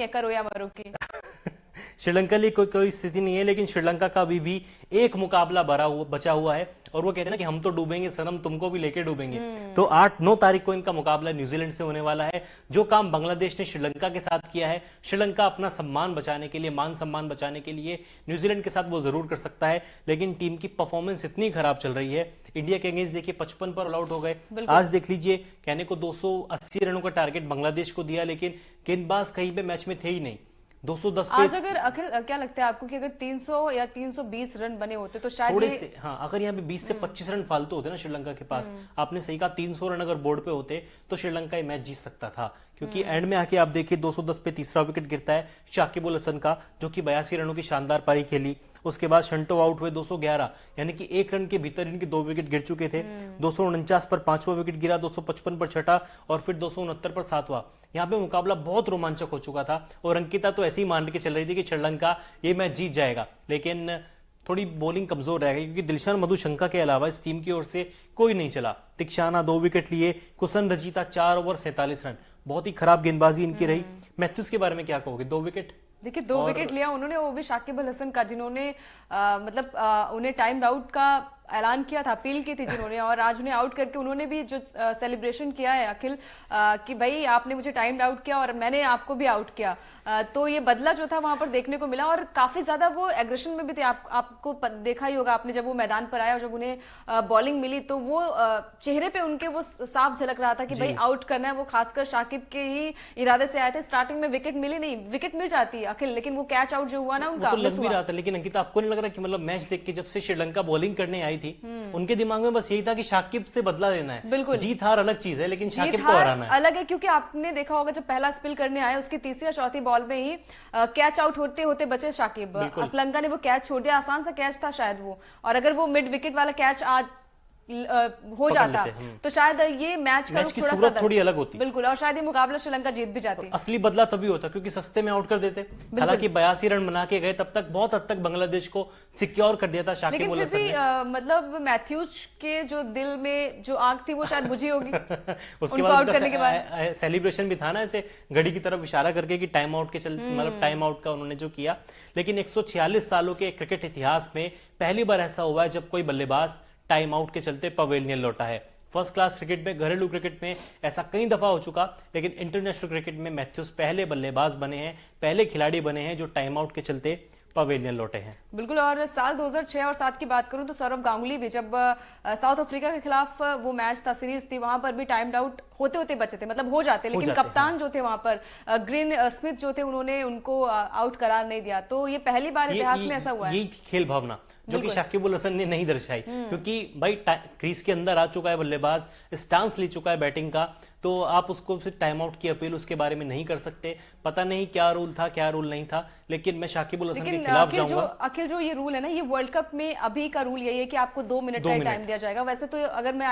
है करो या मरो की। श्रीलंका लिए कोई स्थिति नहीं है, लेकिन श्रीलंका का अभी भी एक मुकाबला बचा हुआ है, और वो कहते हैं ना कि हम तो डूबेंगे सनम, तुमको भी लेके डूबेंगे। तो 8-9 तारीख को इनका मुकाबला न्यूजीलैंड से होने वाला है। जो काम बांग्लादेश ने श्रीलंका के साथ किया है, श्रीलंका अपना सम्मान बचाने के लिए, मान सम्मान बचाने के लिए न्यूजीलैंड के साथ वो जरूर कर सकता है, लेकिन टीम की परफॉर्मेंस इतनी खराब चल रही है। इंडिया के अगेंस्ट देखिए 55 पर ऑल आउट हो गए। आज देख लीजिए, कहने को 280 रनों का टारगेट बांग्लादेश को दिया, लेकिन गेंदबाज कहीं पे मैच में थे ही नहीं। 210 पे आज अगर अखिल क्या लगता है आपको कि अगर 300 या 320 रन बने होते तो शायद थोड़े से, हाँ, अगर यहाँ पे 20 से 25 रन फालतू होते ना श्रीलंका के पास, आपने सही कहा, 300 रन अगर बोर्ड पे होते तो श्रीलंका ये मैच जीत सकता था। क्योंकि एंड में आके आप देखिए 210 पे तीसरा विकेट गिरता है शाकिब उल हसन का, जो कि 82 रनों की शानदार पारी खेली। उसके बाद शंटो आउट हुए 211, यानी कि 1 रन के भीतर इनके 2 विकेट गिर चुके थे। 249 पर 5वां विकेट गिरा, 255 पर 6ठा, और फिर 269 पर 7वां। यहाँ पे मुकाबला बहुत रोमांचक हो चुका था, और अंकिता तो ऐसे ही मान के चल रही थी कि श्रीलंका ये मैच जीत जाएगा, लेकिन थोड़ी बॉलिंग कमजोर रह गई, क्योंकि दिलशान मधुशंका के अलावा इस टीम की ओर से कोई नहीं चला। तिक्षाना 2 विकेट लिए, कुसन रजीता 4 ओवर 47 रन, बहुत ही खराब गेंदबाजी इनकी रही। मैथ्यूज के बारे में क्या कहोगे? 2 विकेट, देखिए 2 विकेट लिया उन्होंने, वो भी शाकिब अल हसन का, जिन्होंने उन्हें टाइम आउट का ऐलान किया था, अपील की थी जिन्होंने, और आज उन्हें आउट करके उन्होंने भी जो सेलिब्रेशन किया है अखिल, कि भाई आपने मुझे टाइम आउट किया और मैंने आपको भी आउट किया। तो ये बदला जो था वहां पर देखने को मिला, और काफी ज्यादा वो एग्रेशन में भी थे। आपको देखा ही होगा आपने, जब वो मैदान पर आया और जब उन्हें बॉलिंग मिली तो वो चेहरे पे उनके वो साफ झलक रहा था कि भाई आउट करना है। वो खासकर शाकिब के ही इरादे से आए थे। स्टार्टिंग में विकेट मिली नहीं, विकेट मिल जाती है अखिल, लेकिन वो कैच आउट जो हुआ ना उनका, तो लग भी रहा था। लेकिन अंकिता, आपको नहीं लग रहा कि मतलब मैच देख के जब से श्रीलंका बॉलिंग करने आई थी, उनके दिमाग में बस यही था कि शाकिब से बदला लेना है? बिल्कुल, जीत हार अलग चीज है, लेकिन शाकिब को हराना है अलग है। क्योंकि आपने देखा होगा जब पहला स्पिल करने आया, उसकी तीसरी या चौथी बॉल में ही कैच आउट होते होते बचे शाकिब। श्रीलंका ने वो कैच छोड़ दिया, आसान सा कैच था शायद वो, और अगर वो मिड विकेट वाला कैच आज हो जाता तो शायद ये मैच का की सूरत थोड़ी अलग होती। बिल्कुल, और शायद ये मुकाबला श्रीलंका जीत भी जाती। असली बदला तभी होता क्योंकि सस्ते में आउट कर देते। हालांकि 82 रन बना के गए, तब तक बहुत हद तक बांग्लादेश को सिक्योर कर दिया था शाकिब उल हसन ने। मतलब मैथ्यूज के जो दिल में जो आग थी वो शायद बुझी होगी उसके बाद आउट करने के बाद सेलिब्रेशन भी था ना, ऐसे घड़ी की तरफ इशारा करके कि टाइम आउट के मतलब टाइम आउट का उन्होंने जो किया। लेकिन 146 सालों के क्रिकेट इतिहास में पहली बार ऐसा हुआ है जब कोई बल्लेबाज टाइम आउट के चलते पवेलियन लौटा है। फर्स्ट क्लास क्रिकेट में, घरेलू क्रिकेट में ऐसा कई दफा हो चुका, लेकिन इंटरनेशनल क्रिकेट में मैथ्यूज पहले बल्लेबाज बने हैं, पहले खिलाड़ी बने हैं जो टाइम आउट के चलते पवेलियन लौटे हैं। बिल्कुल, और साल 2006 और 7 की बात करूं तो सौरव गांगुली भी, जब साउथ अफ्रीका के खिलाफ वो मैच था, सीरीज थी, वहां पर भी टाइम आउट होते होते बचे थे, मतलब हो जाते, लेकिन कप्तान जो थे वहां पर ग्रीन स्मिथ जो थे, उन्होंने उनको आउट करार नहीं दिया। तो ये पहली बार इतिहास में ऐसा हुआ है। यही खेल भावना जो कि शाकिब उल हसन ने नहीं दर्शाई, क्योंकि भाई क्रीज के अंदर आ चुका है बल्लेबाज, स्टांस ले चुका है बैटिंग का, तो आप उसको फिर टाइम आउट की अपील उसके बारे में नहीं कर सकते। पता नहीं क्या रूल था क्या रूल नहीं था, लेकिन मैं शाकिब उल हसन के खिलाफ जाऊंगा। अखिल जो ये रूल है ना, ये वर्ल्ड कप में अभी का रूल यही है कि आपको 2 मिनट का टाइम दिया जाएगा। वैसे तो अगर मैं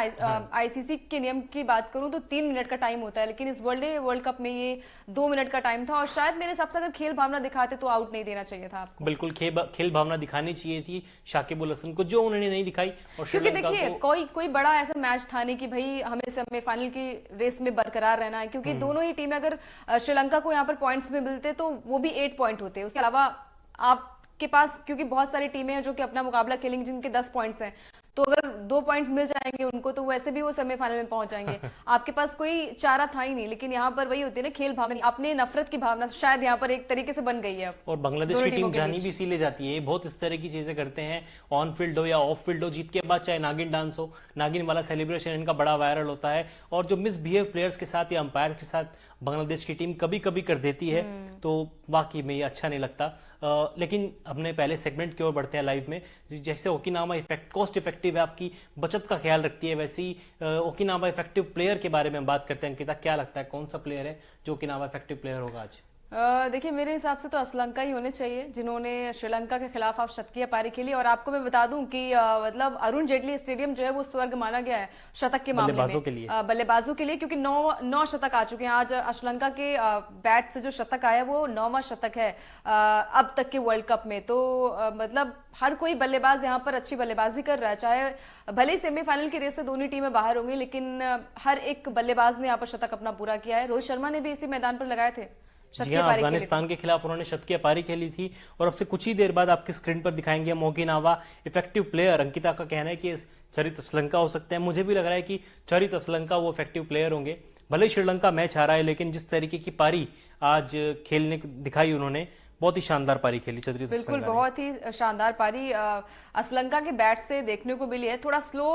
आईसीसी के नियम की बात करूं तो 3 मिनट का टाइम होता है, लेकिन इस वर्ल्ड कप में ये 2 मिनट का टाइम था, और शायद मेरे हिसाब से अगर खेल भावना दिखाते तो आउट नहीं देना चाहिए था आपको। बिल्कुल खेल भावना दिखानी चाहिए थी शाकिब उल हसन को, जो उन्होंने नहीं दिखाई। और क्योंकि देखिए कोई बड़ा ऐसा मैच था नहीं कि भाई हमें सेमीफाइनल की रेस में बरकरार रहना है, क्योंकि दोनों ही टीमें अगर श्रीलंका को यहाँ पर पॉइंट्स में मिलते तो वो भी 8 पॉइंट होते। उसके अलावा आपके पास, क्योंकि बहुत सारी टीमें हैं जो कि अपना मुकाबला खेलेंगी जिनके 10 पॉइंट्स हैं, तो अगर 2 पॉइंट्स मिल जाएंगे उनको तो वैसे भी वो सेमीफाइनल में पहुंच जाएंगे। आपके पास कोई चारा था ही नहीं, लेकिन यहाँ पर वही होती है ना, खेल भावना, अपने नफरत की भावना शायद यहाँ पर एक तरीके से बन गई है। और बांग्लादेश की टीम जानी भी इसीलिए जाती है, बहुत इस तरह की चीजें करते हैं, ऑन फील्ड हो या ऑफ फील्ड हो, जीत के बाद चाहे नागिन डांस हो, नागिन वाला सेलिब्रेशन इनका बड़ा वायरल होता है। और जो मिसबिहेव प्लेयर्स के साथ या अंपायर के साथ बांग्लादेश की टीम कभी कभी कर देती है, तो वाकई में ये अच्छा नहीं लगता। लेकिन अपने पहले सेगमेंट की ओर बढ़ते हैं लाइव में। जैसे ओकिनावा इफेक्ट कॉस्ट इफेक्टिव है, आपकी बचत का ख्याल रखती है, वैसे ही ओकिनावा इफेक्टिव प्लेयर के बारे में बात करते हैं। अंकिता, क्या लगता है कौन सा प्लेयर है जो ओकिनावा इफेक्टिव प्लेयर होगा आज? देखिए मेरे हिसाब से तो असलंका ही होने चाहिए, जिन्होंने श्रीलंका के खिलाफ आप शतकीय पारी खेली। और आपको मैं बता दूं कि मतलब अरुण जेटली स्टेडियम जो है वो स्वर्ग माना गया है शतक के मामले में, बल्लेबाजों के लिए, क्योंकि 9 शतक आ चुके हैं। आज श्रीलंका के बैट से जो शतक आया वो 9वां शतक है अब तक के वर्ल्ड कप में। तो मतलब हर कोई बल्लेबाज यहाँ पर अच्छी बल्लेबाजी कर रहा है, चाहे भले ही सेमीफाइनल की रेस से दोनों टीमें बाहर होंगी, लेकिन हर एक बल्लेबाज ने यहाँ पर शतक अपना पूरा किया है। रोहित शर्मा ने भी इसी मैदान पर लगाए थे। जी शतकीय हाँ, पारी खेली थी। अफगानिस्तान के खिलाफ उन्होंने शतकीय पारी खेली थी और अब से कुछ ही देर बाद आपकी स्क्रीन पर दिखाएंगे हम ओकिनावा इफेक्टिव प्लेयर। अंकिता का कहना है कि चरित असलंका हो सकते हैं, मुझे भी लग रहा है कि चरित असलंका वो इफेक्टिव प्लेयर होंगे। भले ही श्रीलंका मैच हारा है, लेकिन जिस तरीके की पारी आज खेलने दिखाई उन्होंने, बहुत ही शानदार पारी खेली चरित बिल्कुल, असलंका ने। बहुत ही शानदार पारी असलंका के बैट से देखने को मिली है। थोड़ा स्लो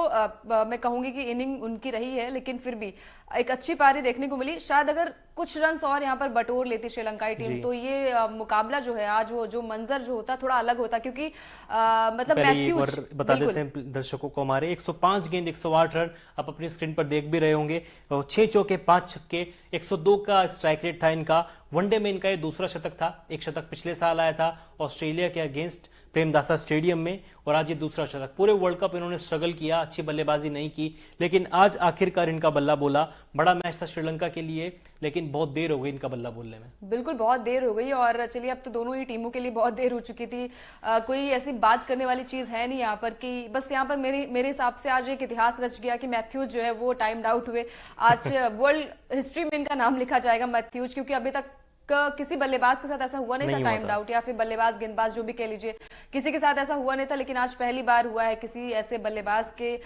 मैं कहूंगी कि इनिंग उनकी रही है, लेकिन फिर भी एक अच्छी पारी देखने को मिली। शायद अगर कुछ रन और यहाँ पर बटोर लेती श्रीलंकाई टीम, तो ये मुकाबला जो है आज, वो जो मंजर जो होता थोड़ा अलग होता, क्योंकि मतलब पहले एक मैथ्यूज, बार बता देते हैं दर्शकों को, हमारे 105 गेंद 108 रन आप अपनी स्क्रीन पर देख भी रहे होंगे। 6 चौके 5 छक्के, 102 का स्ट्राइक रेट था इनका। वनडे में इनका ये दूसरा शतक था। एक शतक पिछले साल आया था ऑस्ट्रेलिया के अगेंस्ट प्रेमदासा स्टेडियम में, और आज ये दूसरा शतक। पूरे वर्ल्ड कप इन्होंने स्ट्रगल किया, अच्छी बल्लेबाजी नहीं की, लेकिन आज आखिरकार इनका बल्ला बोला। बड़ा मैच था श्रीलंका के लिए, लेकिन बहुत देर हो गई इनका बल्ला बोलने में। बिल्कुल बहुत देर हो गई। और चलिए, अब तो दोनों ही टीमों के लिए बहुत देर हो चुकी थी। कोई ऐसी बात करने वाली चीज है नहीं यहाँ पर, कि बस यहाँ पर मेरे हिसाब से आज एक इतिहास रच गया कि मैथ्यूज जो है वो टाइम्ड आउट हुए। आज वर्ल्ड हिस्ट्री में इनका नाम लिखा जाएगा मैथ्यूज, क्योंकि अभी तक किसी बल्लेबाज के साथ ऐसा हुआ नहीं था टाइम्ड आउट, या फिर बल्लेबाज गेंदबाज जो भी कह लीजिए, किसी के साथ ऐसा हुआ नहीं था। लेकिन आज पहली बार हुआ है किसी ऐसे बल्लेबाज के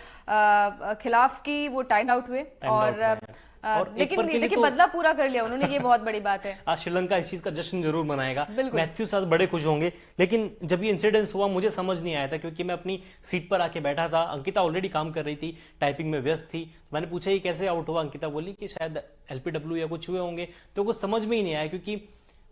खिलाफ की वो टाइम आउट हुए। और लेकिन देखिए, तो बदला पूरा कर लिया उन्होंने, ये बहुत बड़ी बात है। आज श्रीलंका इस चीज का जश्न जरूर मनाएगा। मैथ्यू साथ बड़े खुश होंगे, लेकिन जब ये इंसिडेंस हुआ मुझे समझ नहीं आया था, क्योंकि मैं अपनी सीट पर आके बैठा था। अंकिता ऑलरेडी काम कर रही थी, टाइपिंग में व्यस्त थी। मैंने पूछा ये कैसे आउट हुआ, अंकिता बोली कि शायद एलपीडब्ल्यू या कुछ हुए होंगे। तो कुछ समझ में ही नहीं आया, क्योंकि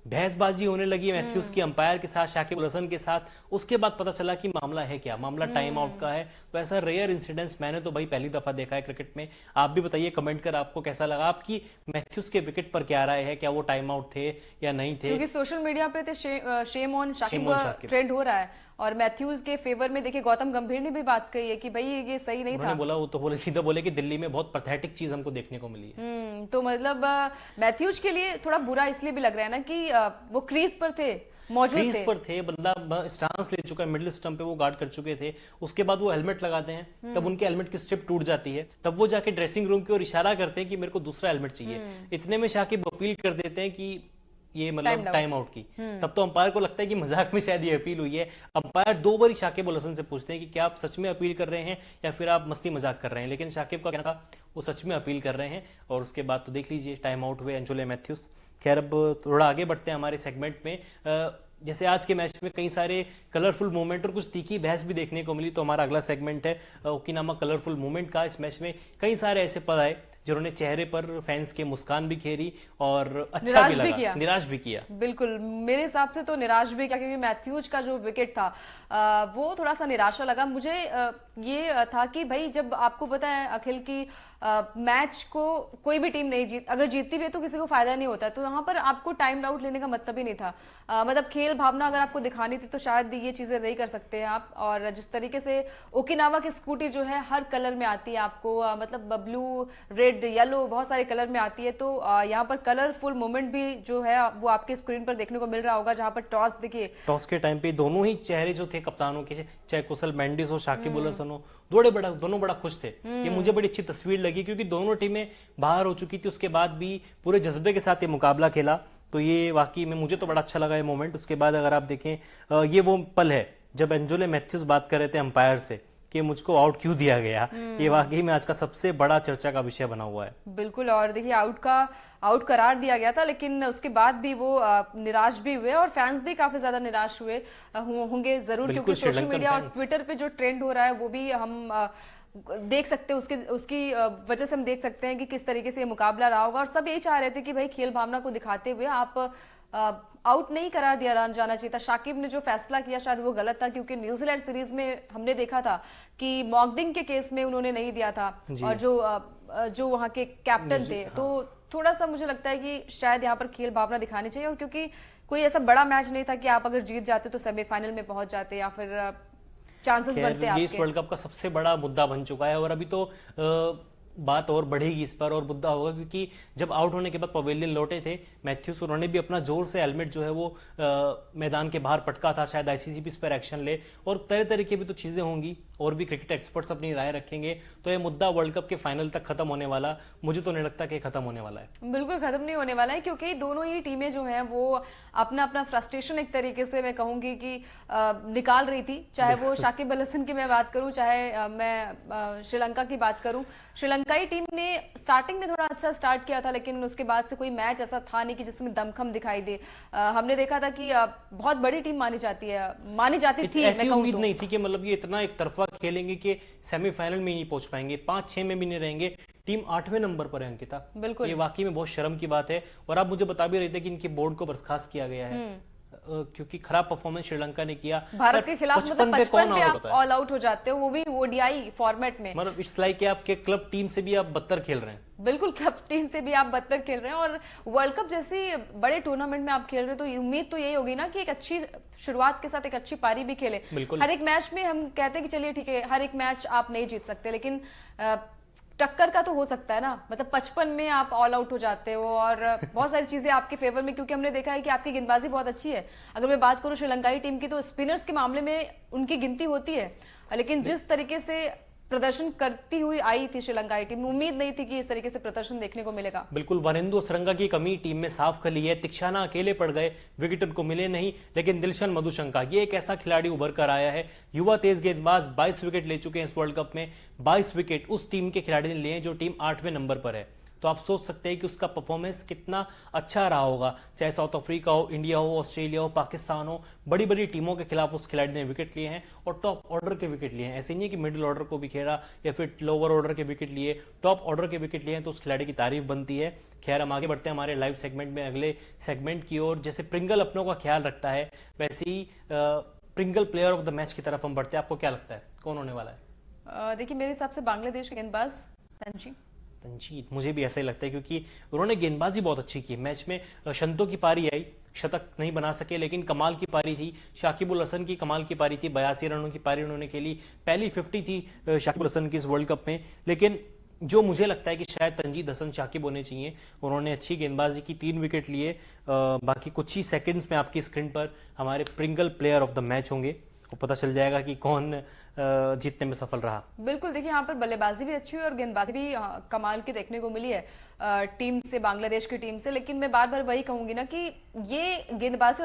बहसबाजी होने लगी मैथ्यूज की अंपायर के साथ, शाकिब अल हसन के साथ। उसके बाद पता चला कि मामला है क्या, मामला टाइम आउट का है। तो ऐसा रेयर इंसिडेंट्स मैंने तो भाई पहली दफा देखा है क्रिकेट में। आप भी बताइए कमेंट कर आपको कैसा लगा, आपकी मैथ्यूज के विकेट पर क्या राय है, क्या वो टाइम आउट थे या नहीं थे? क्योंकि सोशल मीडिया पे शेम ऑन शाकिब ट्रेंड हो रहा है, और मैथ्यूज के फेवर में देखिए गौतम गंभीर ने भी बात कही है कि भाई ये सही नहीं था। बोला, वो तो बोले, सीधा बोले कि दिल्ली में बहुत पैथेटिक चीज हमको देखने को मिली है। तो मतलब मैथ्यूज के लिए थोड़ा बुरा इसलिए भी लग रहा है ना कि वो क्रीज पर थे, मौजूद थे, पर थे, बंदा स्टांस ले चुका है, मिडिल स्टंप पे वो गार्ड कर चुके थे। उसके बाद वो हेलमेट लगाते हैं, तब उनके हेलमेट की स्ट्रिप टूट जाती है, तब वो जाके ड्रेसिंग रूम की ओर इशारा करते हैं कि मेरे को दूसरा हेलमेट चाहिए। इतने में शाकिब अपील कर देते हैं कि ये मतलब टाइम आउट की। तब तो अंपायर को लगता है कि मजाक में शायद ये अपील हुई है। अंपायर 2 बार शाकिब अल हसन से पूछते हैं कि क्या आप सच में अपील कर रहे हैं या फिर आप मस्ती मजाक कर रहे हैं, लेकिन शाकिब का कहना था वो सच में अपील कर रहे हैं। और उसके बाद तो देख लीजिए टाइम आउट हुए एंजुले मैथ्यूज। खैर, अब थोड़ा आगे बढ़ते हैं हमारे सेगमेंट में। जैसे आज के मैच में कई सारे कलरफुल मोमेंट और कुछ तीखी बहस भी देखने को मिली, तो हमारा अगला सेगमेंट है ओकिनावा कलरफुल मोमेंट का। इस मैच में कई सारे ऐसे पल आए जिन्होंने चेहरे पर फैंस के मुस्कान भी खेरी और अच्छा भी लगा, निराश भी किया। बिल्कुल, मेरे हिसाब से तो निराश भी किया, क्योंकि मैथ्यूज का जो विकेट था वो थोड़ा सा निराशा लगा मुझे। ये था कि भाई, जब आपको पता है अखिल की मैच को कोई भी टीम नहीं अगर जीतती भी है तो किसी को फायदा नहीं होता, तो यहाँ पर आपको टाइम आउट लेने का मतलब ही नहीं था। मतलब खेल भावना अगर आपको दिखानी थी तो शायद ये चीजें नहीं कर सकते हैं आप। और जिस तरीके से ओकिनावा की स्कूटी जो है हर कलर में आती है आपको, मतलब ब्लू, रेड, येलो, बहुत सारे कलर में आती है। तो यहाँ पर कलरफुल मोमेंट भी जो है वो आपके स्क्रीन पर देखने को मिल रहा होगा, जहाँ पर टॉस देखिए, टॉस के टाइम पे दोनों ही चेहरे जो थे कप्तानों के, चाहे कुशल मेंडिस हो, शाकिब अल हसन हो, दोनों बड़ा खुश थे। ये मुझे बड़ी अच्छी तस्वीर लगी, क्योंकि दोनों टीमें बाहर हो चुकी थी, उसके बाद भी पूरे जज्बे के साथ ये मुकाबला खेला। तो ये वाकई में मुझे तो बड़ा अच्छा लगा ये मोमेंट। उसके बाद अगर आप देखें, ये वो पल है जब एंजुले मैथ्यूज बात कर रहे थे अंपायर से कि मुझको आउट क्यों दिया गया। ये वाकई में आज का सबसे बड़ा चर्चा का विषय बना हुआ है। बिल्कुल, और देखिए आउट करार दिया गया था, लेकिन उसके बाद भी वो निराश भी हुए, और फैंस भी काफी ज्यादा निराश हुए होंगे जरूर, क्योंकि सोशल मीडिया और ट्विटर पे जो ट्रेंड हो रहा है वो भी हम देख सकते हैं। उसकी वजह से हम देख सकते हैं कि किस तरीके से ये मुकाबला रहा होगा। और सब यही चाह रहे थे कि भाई खेल भावना को दिखाते हुए आप आउट नहीं करार दिया जाना चाहिए था। शाकिब ने जो फैसला किया शायद वो गलत था, क्योंकि न्यूजीलैंड सीरीज में हमने देखा था कि मॉकडिंग के केस में उन्होंने नहीं दिया था, और जो वहां के कैप्टन थे, तो थोड़ा सा मुझे लगता है कि शायद यहाँ पर खेल भावना दिखानी चाहिए। और क्योंकि कोई ऐसा बड़ा मैच नहीं था कि आप अगर जीत जाते तो सेमीफाइनल में पहुंच जाते या फिर चांसेस बनते आपके। इस वर्ल्ड कप का सबसे बड़ा मुद्दा बन चुका है। और अभी तो बात और बढ़ेगी इस पर और मुद्दा होगा, क्योंकि जब आउट होने के बाद पवेलियन लौटे थे मैथ्यूस, उन्होंने भी अपना जोर से हेलमेट जो है वो मैदान के बाहर पटका था, शायद आईसीसी भी इस पर एक्शन ले, और तरह तरह की भी तो चीजें होंगी और भी क्रिकेट एक्सपर्ट्स अपनी राय रखेंगे। तो ये मुद्दा वर्ल्ड कप के फाइनल तक खत्म होने वाला, मुझे तो नहीं लगता कि खत्म होने वाला है। बिल्कुल खत्म नहीं होने वाला है, क्योंकि दोनों ही टीमें जो हैं वो अपना अपना फ्रस्ट्रेशन एक तरीके से मैं कहूंगी कि निकाल रही थी। चाहे वो शाकिब अल हसन की मैं बात करूं, चाहे मैं श्रीलंका की बात करूं। श्रीलंकाई टीम ने स्टार्टिंग में थोड़ा अच्छा स्टार्ट किया था, लेकिन उसके बाद से कोई मैच ऐसा था नहीं कि जिसमें दमखम दिखाई दे। हमने देखा था कि बहुत बड़ी टीम मानी जाती थी, ऐसी मैं कहूं उम्मीद तो। नहीं थी कि मतलब ये इतना एक तरफा खेलेंगे कि सेमीफाइनल में ही नहीं पहुंच पाएंगे, 5-6 में भी नहीं रहेंगे। टीम 8वें नंबर पर है अंकिता, बिल्कुल ये वाकई में बहुत शर्म की बात है। और आप मुझे बता भी रहे थे कि इनके बोर्ड को बर्खास्त किया गया है क्योंकि खराब परफॉर्मेंस श्रीलंका ने किया भारत के खिलाफ। मतलब 55 पे आउट आप होता है? ऑल आउट हो जाते हो, वो भी ओडीआई फॉर्मेट में। मतलब इट्स लाइक कि आपके क्लब टीम से भी आप बदतर खेल रहे हैं। बिल्कुल, क्लब टीम से भी आप बदतर खेल रहे हैं, और वर्ल्ड कप जैसी बड़े टूर्नामेंट में आप खेल रहे हो, तो उम्मीद तो यही होगी ना कि एक अच्छी शुरुआत के साथ एक अच्छी पारी भी खेले। बिल्कुल। हर एक मैच में हम कहते हैं कि चलिए ठीक है, हर एक मैच आप नहीं जीत सकते, लेकिन टक्कर का तो हो सकता है ना। मतलब 55 में आप ऑल आउट हो जाते हो, और बहुत सारी चीजें आपके फेवर में, क्योंकि हमने देखा है कि आपकी गेंदबाजी बहुत अच्छी है। अगर मैं बात करूं श्रीलंकाई टीम की, तो स्पिनर्स के मामले में उनकी गिनती होती है, लेकिन जिस तरीके से प्रदर्शन करती हुई आई थी श्रीलंकाई टीम, उम्मीद नहीं थी कि इस तरीके से प्रदर्शन देखने को मिलेगा। बिल्कुल, वरेंद्र सरंगा की कमी टीम में साफ खली है। तिक्षाना अकेले पड़ गए, विकेट उनको मिले नहीं, लेकिन दिलशन मधुशंका ये एक ऐसा खिलाड़ी उभर कर आया है, युवा तेज गेंदबाज, 22 विकेट ले चुके हैं इस वर्ल्ड कप में। 22 विकेट उस टीम के खिलाड़ी ने लिए हैं जो टीम 8वें नंबर पर है। तो आप सोच सकते हैं कि उसका परफॉर्मेंस कितना अच्छा रहा होगा, चाहे साउथ अफ्रीका हो, इंडिया हो, ऑस्ट्रेलिया हो, पाकिस्तान हो, बड़ी बड़ी टीमों के खिलाफ उस खिलाड़ी ने विकेट लिए हैं और टॉप ऑर्डर के विकेट लिए हैं। ऐसे नहीं है कि मिडिल ऑर्डर को भी खेला या फिर लोअर ऑर्डर के विकेट लिए, टॉप ऑर्डर के विकेट लिए हैं, तो उस खिलाड़ी की तारीफ बनती है। खैर, हम आगे बढ़ते हैं हमारे लाइव सेगमेंट में, अगले सेगमेंट की ओर। जैसे प्रिंगल अपनों का ख्याल रखता है, वैसे ही Pringle player of the match की तरफ हम बढ़ते हैं। आपको क्या लगता है कौन होने वाला है? देखिए, मेरे हिसाब से बांग्लादेश के गेंदबाज तंजीद, मुझे भी ऐसा ही लगता है, क्योंकि उन्होंने गेंदबाजी बहुत अच्छी की। मैच में शंतो की पारी आई, शतक नहीं बना सके, लेकिन कमाल की पारी थी। शाकिब उल हसन की कमाल की पारी थी, 82 रनों की पारी उन्होंने खेली, पहली 50 थी शाकिब उल हसन की इस वर्ल्ड कप में। लेकिन जो मुझे लगता है कि शायद तंजीद हसन शाकिब होने चाहिए, उन्होंने अच्छी गेंदबाजी की, 3 विकेट लिए। बाकी कुछ ही सेकंड्स में आपकी स्क्रीन पर हमारे Pringle player of the match होंगे, वो पता चल जाएगा कि कौन जीतने में सफल रहा। बिल्कुल, देखिए यहाँ पर बल्लेबाजी भी अच्छी हुई और गेंदबाजी भी कमाल की देखने को मिली है टीम से, बांग्लादेश की टीम से। लेकिन मैं बार बार वही कहूंगी ना कि ये गेंदबाजी